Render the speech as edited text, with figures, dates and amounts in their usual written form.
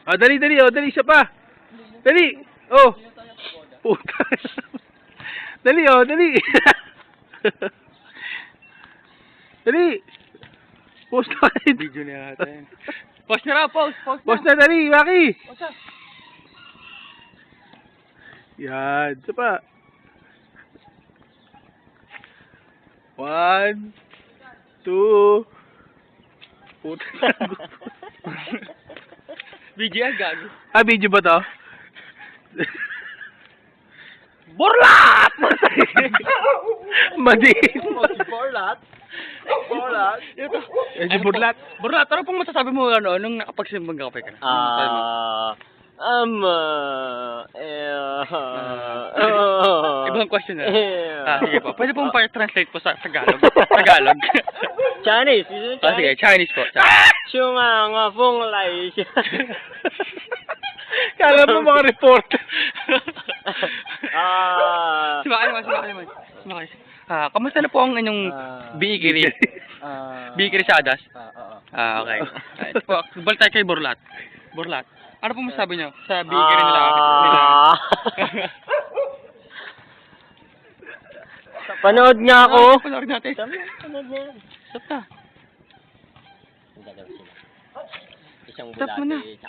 Ah, dali, dali, oh, dali, isa pa. Dali. Oh. Puta. Dali, oh, dali. Dali. Post na kayo. Video na natin. Post na raw, post. Post na, dali, Maki. Post na. Yan, isa pa. 1, 2. Puta. Video yan, gago. Ah, video ba to? Borlat! Madin. Borlat? Eh, si Burlat. Borlat, ano pong masasabi mo nung nakapagsimbang kape ka na? Ibang question na. Sige po. Pwede pong pa-translate po sa Tagalog. Chinese. Sige, Chinese po. Nga pong lai siya. Kala mo mga reporter. Sumakay. Kamusta na po ang inyong bikiri? Bikiri sa Adas? Okay. Ito po, balik tayo kay Borlat. Borlat, ano po masasabi niyo sa bikiri nila? Panood niya ako. Panood natin. Panood niya. Stop na. Isang Stop mo na. bulate,